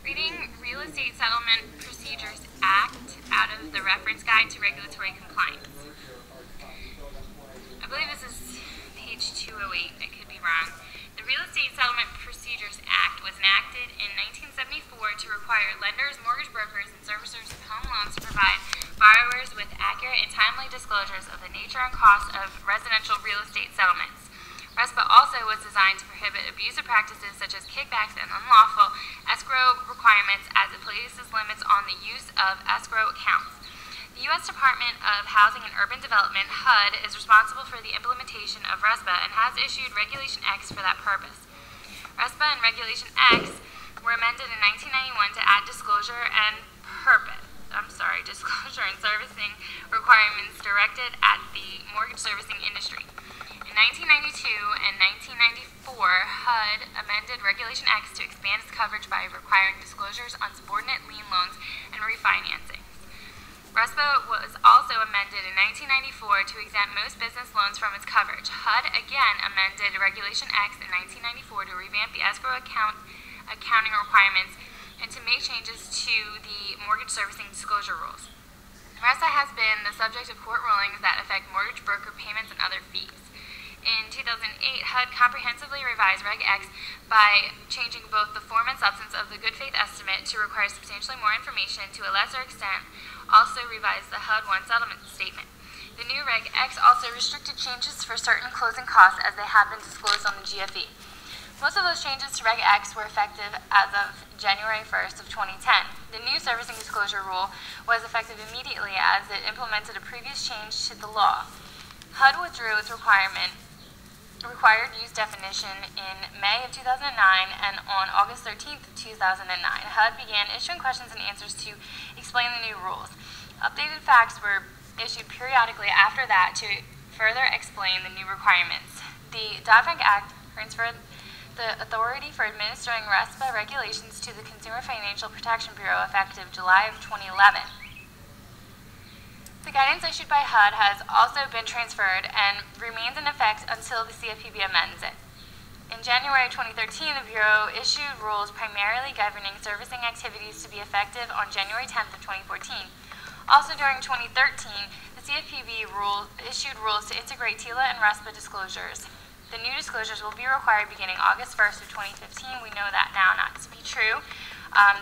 Reading Real Estate Settlement Procedures Act out of the Reference Guide to Regulatory Compliance. I believe this is page 208, I could be wrong. The Real Estate Settlement Procedures Act was enacted in 1974 to require lenders, mortgage brokers, and servicers of home loans to provide borrowers with accurate and timely disclosures of the nature and cost of residential real estate settlements. RESPA also was designed to prohibit abusive practices such as kickbacks and unlawful escrow requirements as it places limits on the use of escrow accounts. The U.S. Department of Housing and Urban Development, HUD, is responsible for the implementation of RESPA and has issued Regulation X for that purpose. RESPA and Regulation X were amended in 1991 to add disclosure and servicing requirements directed at the mortgage servicing industry. In 1992 and 1994, HUD amended Regulation X to expand its coverage by requiring disclosures on subordinate lien loans and refinancings. RESPA was also amended in 1994 to exempt most business loans from its coverage. HUD again amended Regulation X in 1994 to revamp the escrow accounting requirements and to make changes to the mortgage servicing disclosure rules. RESPA has been the subject of court rulings that affect mortgage broker payments and other fees. In 2008, HUD comprehensively revised Reg X by changing both the form and substance of the good faith estimate to require substantially more information. To a lesser extent, also revised the HUD 1 settlement statement. The new Reg X also restricted changes for certain closing costs as they have been disclosed on the GFE. Most of those changes to Reg X were effective as of January 1st of 2010. The new servicing disclosure rule was effective immediately as it implemented a previous change to the law. HUD withdrew its required use definition in May of 2009, and on August 13th, 2009, HUD began issuing questions and answers to explain the new rules. Updated facts were issued periodically after that to further explain the new requirements. The Dodd-Frank Act transferred the authority for administering RESPA regulations to the Consumer Financial Protection Bureau effective July of 2011. The guidance issued by HUD has also been transferred and remains in effect until the CFPB amends it. In January 2013, the Bureau issued rules primarily governing servicing activities to be effective on January 10th of 2014. Also during 2013, the CFPB issued rules to integrate TILA and RESPA disclosures. The new disclosures will be required beginning August 1st of 2015. We know that now not to be true.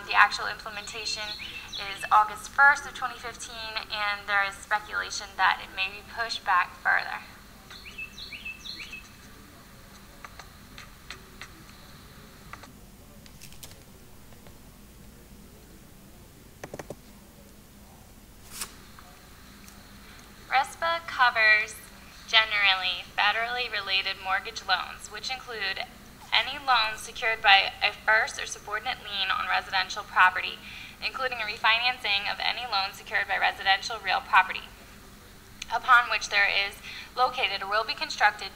The actual implementation is August 1st of 2015, and there is speculation that it may be pushed back further. RESPA covers generally federally related mortgage loans, which include any loans secured by a first or subordinate lien on residential property, including a refinancing of any loan secured by residential real property, upon which there is located or will be constructed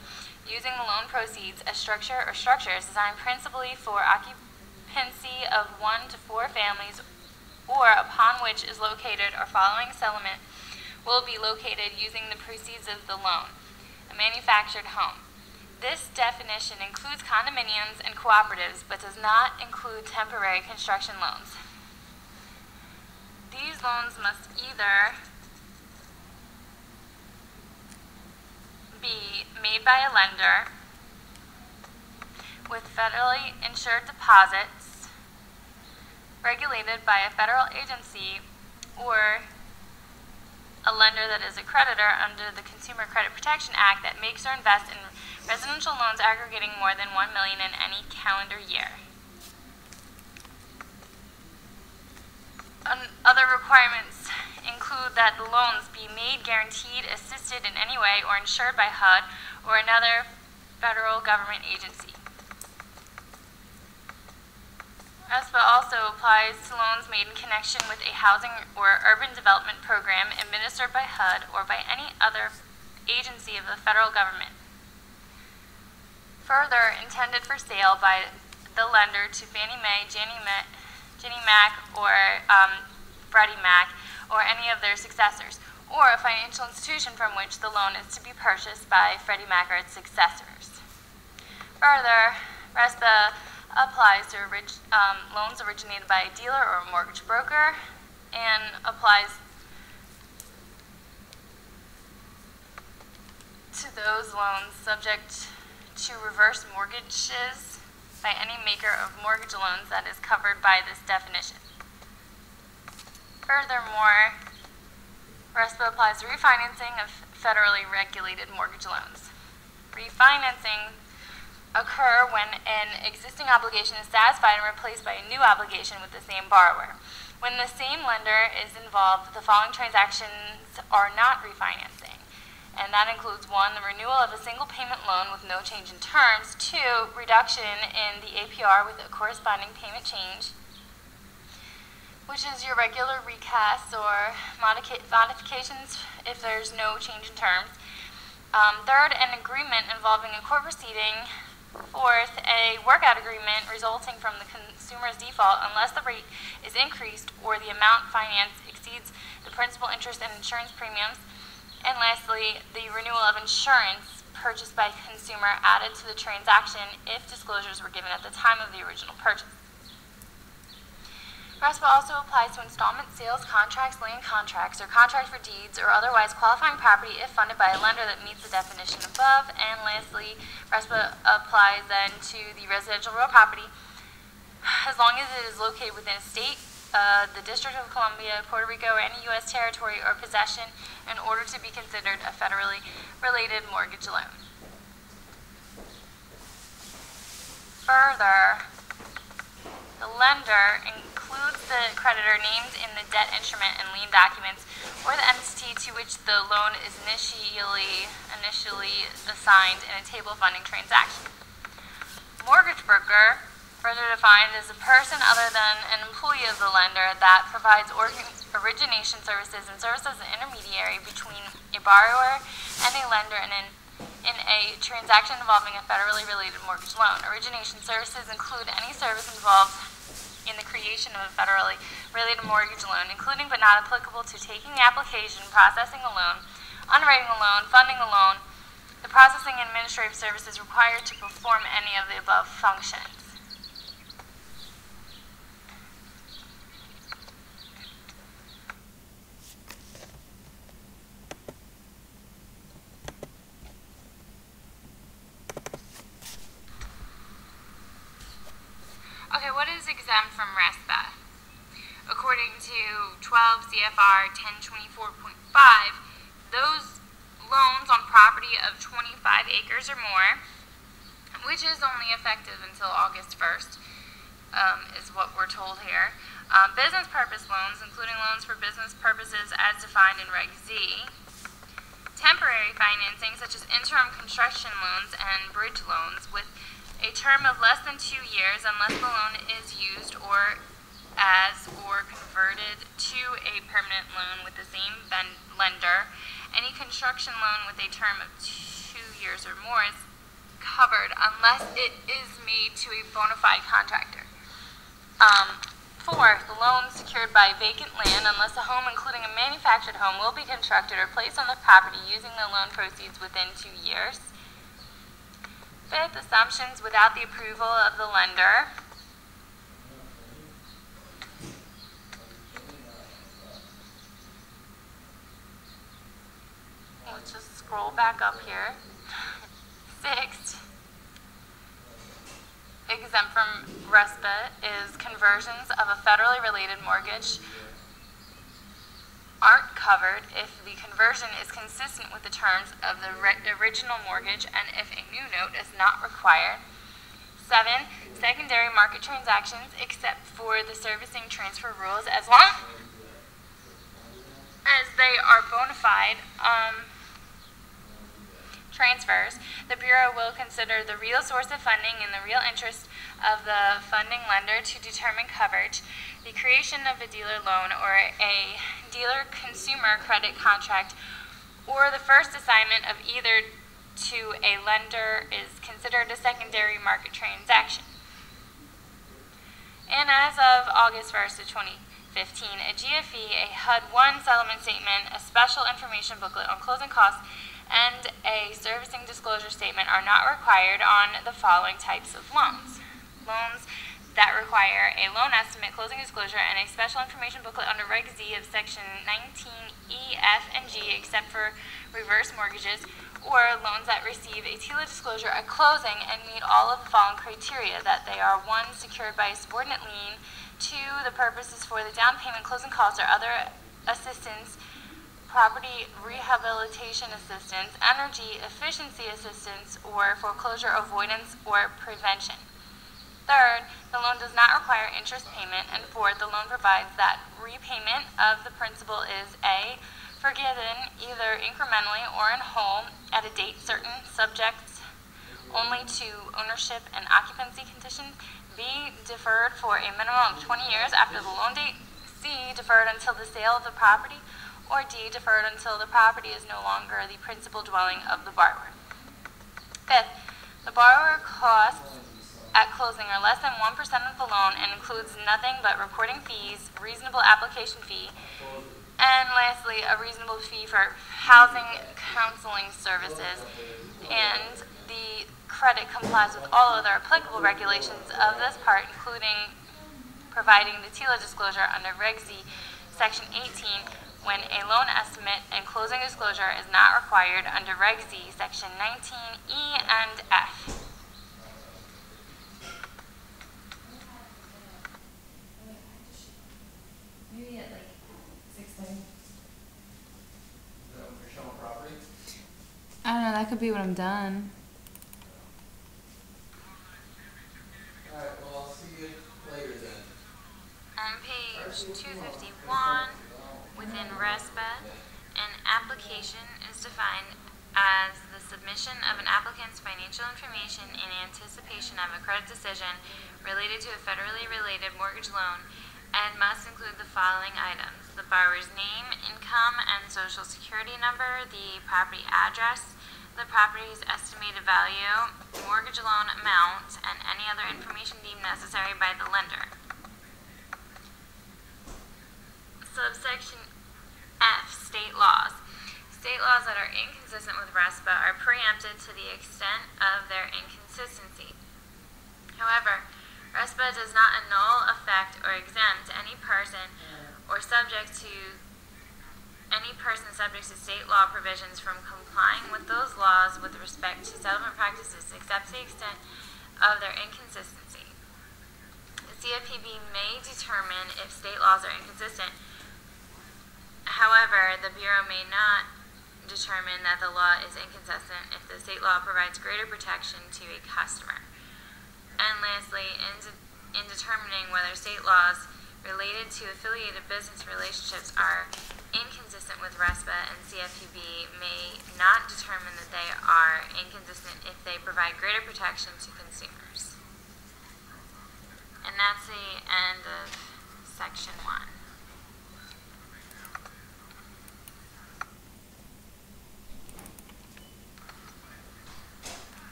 using the loan proceeds a structure or structures designed principally for occupancy of 1 to 4 families, or upon which is located or following settlement will be located using the proceeds of the loan, a manufactured home. This definition includes condominiums and cooperatives, but does not include temporary construction loans. These loans must either be made by a lender with federally insured deposits, regulated by a federal agency, or a lender that is a creditor under the Consumer Credit Protection Act that makes or invests in residential loans aggregating more than $1 million in any calendar year. Other requirements include that the loans be made, guaranteed, assisted in any way, or insured by HUD or another federal government agency. RESPA also applies to loans made in connection with a housing or urban development program administered by HUD or by any other agency of the federal government. Further, intended for sale by the lender to Fannie Mae, Ginnie Mac, or Freddie Mac, or any of their successors, or a financial institution from which the loan is to be purchased by Freddie Mac or its successors. Further, RESPA applies to loans originated by a dealer or a mortgage broker and applies to those loans subject to reverse mortgages by any maker of mortgage loans that is covered by this definition. Furthermore, RESPA applies to refinancing of federally regulated mortgage loans. Refinancing occur when an existing obligation is satisfied and replaced by a new obligation with the same borrower. When the same lender is involved, the following transactions are not refinancing. And that includes 1, the renewal of a single payment loan with no change in terms. 2, reduction in the APR with a corresponding payment change, which is your regular recasts or modifications if there's no change in terms. 3rd, an agreement involving a court proceeding. 4th, a workout agreement resulting from the consumer's default unless the rate is increased or the amount financed exceeds the principal, interest, and insurance premiums. And lastly, the renewal of insurance purchased by consumer added to the transaction if disclosures were given at the time of the original purchase. RESPA also applies to installment sales contracts, land contracts, or contracts for deeds or otherwise qualifying property if funded by a lender that meets the definition above. And lastly, RESPA applies then to the residential real property as long as it is located within a state, the District of Columbia, Puerto Rico, or any U.S. territory or possession in order to be considered a federally related mortgage loan. Further, the lender includes the creditor named in the debt instrument and lien documents or the entity to which the loan is initially assigned in a table funding transaction. Mortgage broker, further defined, is a person other than an employee of the lender that provides origination services and serves as an intermediary between a borrower and a lender in a transaction involving a federally related mortgage loan. Origination services include any service involved in the creation of a federally related mortgage loan, including but not applicable to taking the application, processing a loan, underwriting a loan, funding a loan, the processing and administrative services required to perform any of the above functions. Okay, what is exempt from RESPA? According to 12 CFR 1024.5, those loans on property of 25 acres or more, which is only effective until August 1st, is what we're told here. Business purpose loans, including loans for business purposes as defined in Reg Z. Temporary financing, such as interim construction loans and bridge loans, with a term of less than 2 years unless the loan is used or converted to a permanent loan with the same lender. Any construction loan with a term of 2 years or more is covered unless it is made to a bona fide contractor. 4th, the loan secured by vacant land unless a home, including a manufactured home, will be constructed or placed on the property using the loan proceeds within 2 years. 5th, assumptions without the approval of the lender. Let's just scroll back up here. 6th, exempt from RESPA is conversions of a federally related mortgage aren't covered if the conversion is consistent with the terms of the original mortgage and if a new note is not required. 7, secondary market transactions except for the servicing transfer rules as long as they are bona fide transfers. The Bureau will consider the real source of funding and the real interest of the funding lender to determine coverage. The creation of a dealer loan or a dealer consumer credit contract or the first assignment of either to a lender is considered a secondary market transaction. And as of August 1st of 2015, a GFE, a HUD-1 settlement statement, a special information booklet on closing costs, and a servicing disclosure statement are not required on the following types of loans. Loans that require a loan estimate, closing disclosure, and a special information booklet under Reg Z of Section 19E, F, and G, except for reverse mortgages, or loans that receive a TILA disclosure at closing and meet all of the following criteria: that they are 1, secured by a subordinate lien; 2, the purposes for the down payment, closing costs, or other assistance, property rehabilitation assistance, energy efficiency assistance, or foreclosure avoidance or prevention. Third, the loan does not require interest payment. And fourth, the loan provides that repayment of the principal is A, forgiven either incrementally or in whole at a date certain, subject only to ownership and occupancy conditions; B, deferred for a minimum of 20 years after the loan date; C, deferred until the sale of the property; or D, deferred until the property is no longer the principal dwelling of the borrower. Fifth, the borrower costs at closing are less than 1% of the loan and includes nothing but reporting fees, reasonable application fee, and lastly, a reasonable fee for housing counseling services, and the credit complies with all other applicable regulations of this part, including providing the TILA disclosure under Reg Z, Section 18, when a loan estimate and closing disclosure is not required under Reg Z, Section 19E and F. Maybe at like 6:30. You're showing property? I don't know, that could be when I'm done. Alright, well, I'll see you later then. On page 251, within RESPA, an application is defined as the submission of an applicant's financial information in anticipation of a credit decision related to a federally related mortgage loan, and must include the following items: the borrower's name, income, and social security number; the property address; the property's estimated value; mortgage loan amount; and any other information deemed necessary by the lender. Subsection F, state laws. State laws that are inconsistent with RESPA are preempted to the extent of their inconsistency. However, RESPA does not annul, affect, or exempt any person subject to state law provisions from complying with those laws with respect to settlement practices, except to the extent of their inconsistency. The CFPB may determine if state laws are inconsistent. However, the Bureau may not determine that the law is inconsistent if the state law provides greater protection to a customer. And lastly, in determining whether state laws related to affiliated business relationships are inconsistent with RESPA, and CFPB may not determine that they are inconsistent if they provide greater protection to consumers. And that's the end of section 1.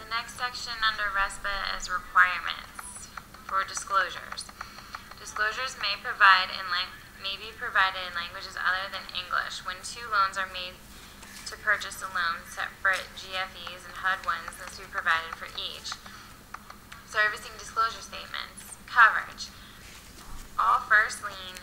The next section under RESPA is requirements for disclosures. Disclosures may be provided in languages other than English. When two loans are made to purchase a loan, separate GFEs and HUD-1s must be provided for each. Servicing disclosure statements. Coverage. All first lien,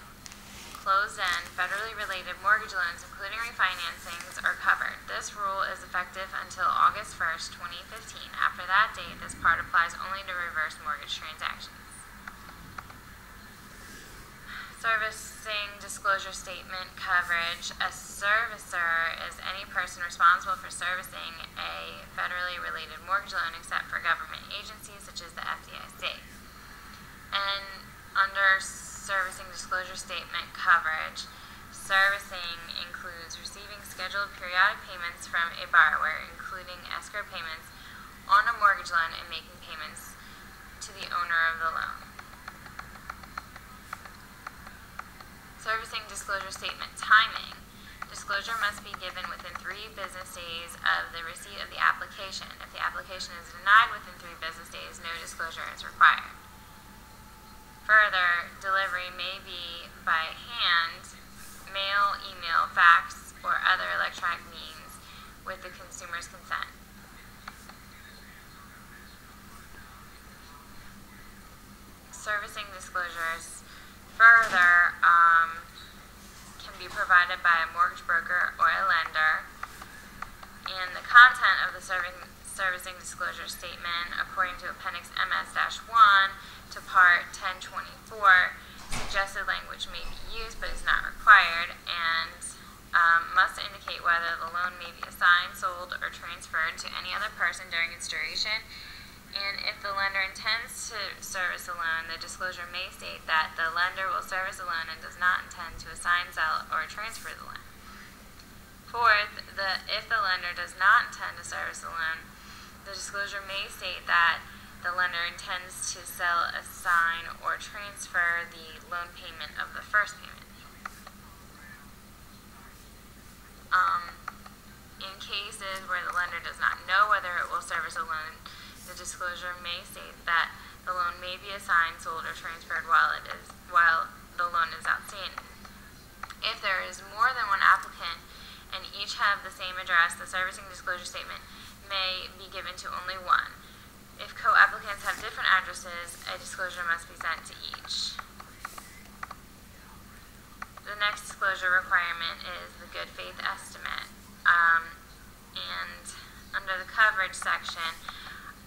closed-end, federally related mortgage loans, including refinancings, are covered. This rule is effective until August 1st, 2015. After that date, this part applies only to reverse mortgage transactions. Servicing disclosure statement coverage. A servicer is any person responsible for servicing a federally related mortgage loan except for government agencies such as the FDIC. And under servicing disclosure statement coverage, servicing includes receiving scheduled periodic payments from a borrower, including escrow payments on a mortgage loan, and making payments to the owner of the loan. Servicing disclosure statement timing. Disclosure must be given within 3 business days of the receipt of the application. If the application is denied within 3 business days, no disclosure is required. Further, delivery may be by hand, mail, email, fax, or other electronic means, with the consumer's consent. Servicing disclosures further can be provided by a mortgage broker or a lender, and the content of the servicing disclosure statement, according to Appendix MS-1 to Part 1024, suggested language may be used but is not required, and must indicate whether the loan may be assigned, sold, or transferred to any other person during its duration. And if the lender intends to service a loan, the disclosure may state that the lender will service a loan and does not intend to assign, sell, or transfer the loan. Fourth, if the lender does not intend to service a loan, the disclosure may state that the lender intends to sell, assign, or transfer the loan payment of the first payment. In cases where the lender does not know whether it will service a loan, the disclosure may state that the loan may be assigned, sold, or transferred while the loan is outstanding. If there is more than one applicant and each have the same address, the servicing disclosure statement may be given to only one. If co-applicants have different addresses, a disclosure must be sent to each. The next disclosure requirement is the good faith estimate. And under the coverage section,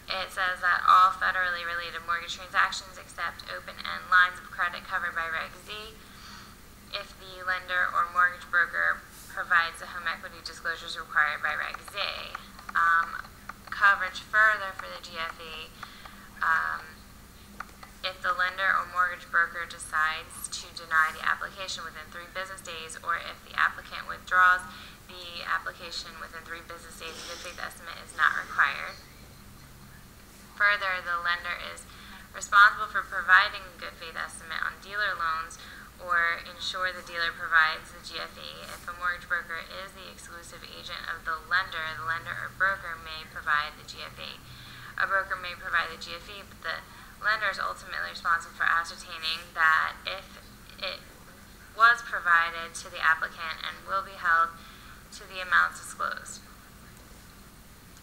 it says that all federally related mortgage transactions except open-end lines of credit covered by Reg Z, if the lender or mortgage broker provides the home equity disclosures required by Reg Z. Coverage further for the GFE, if the lender or mortgage broker decides to deny the application within 3 business days, or if the applicant withdraws the application within 3 business days, a good faith estimate is not required. Further, the lender is responsible for providing a good faith estimate on dealer loans or ensure the dealer provides the GFE. If a mortgage broker is the exclusive agent of the lender or broker may provide the GFE. A broker may provide the GFE, but the lender is ultimately responsible for ascertaining that if it was provided to the applicant and will be held to the amounts disclosed.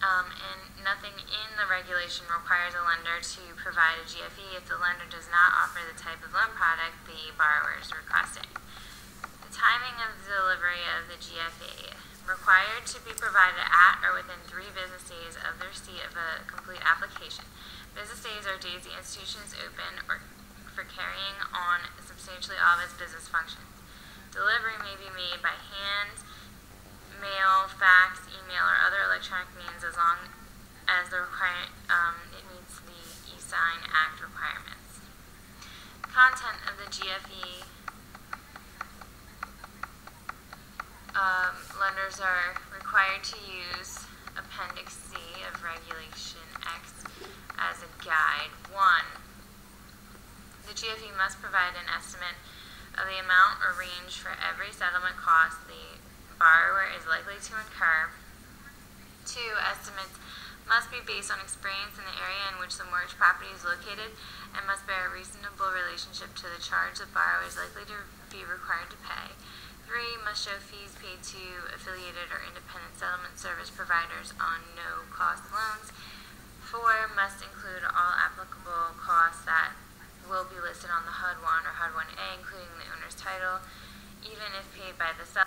And nothing in the regulation requires a lender to provide a GFE if the lender does not offer the type of loan product the borrower is requesting. The timing of the delivery of the GFE required to be provided at or within 3 business days of the receipt of a complete application. Business days are days the institution is open or for carrying on substantially all of its business functions. Delivery may be made by hand, mail, fax, email, or other electronic means as long as it meets the e-Sign Act requirements. Content of the GFE. Lenders are required to use Appendix C of Regulation X as a guide. 1. The GFE must provide an estimate of the amount or range for every settlement cost the borrower is likely to incur. 2. Estimates must be based on experience in the area in which the mortgage property is located and must bear a reasonable relationship to the charge the borrower is likely to be required to pay. 3. Must show fees paid to affiliated or independent settlement service providers on no-cost loans. 4. Must include all applicable costs that will be listed on the HUD 1 or HUD 1A, including the owner's title, even if paid by the seller.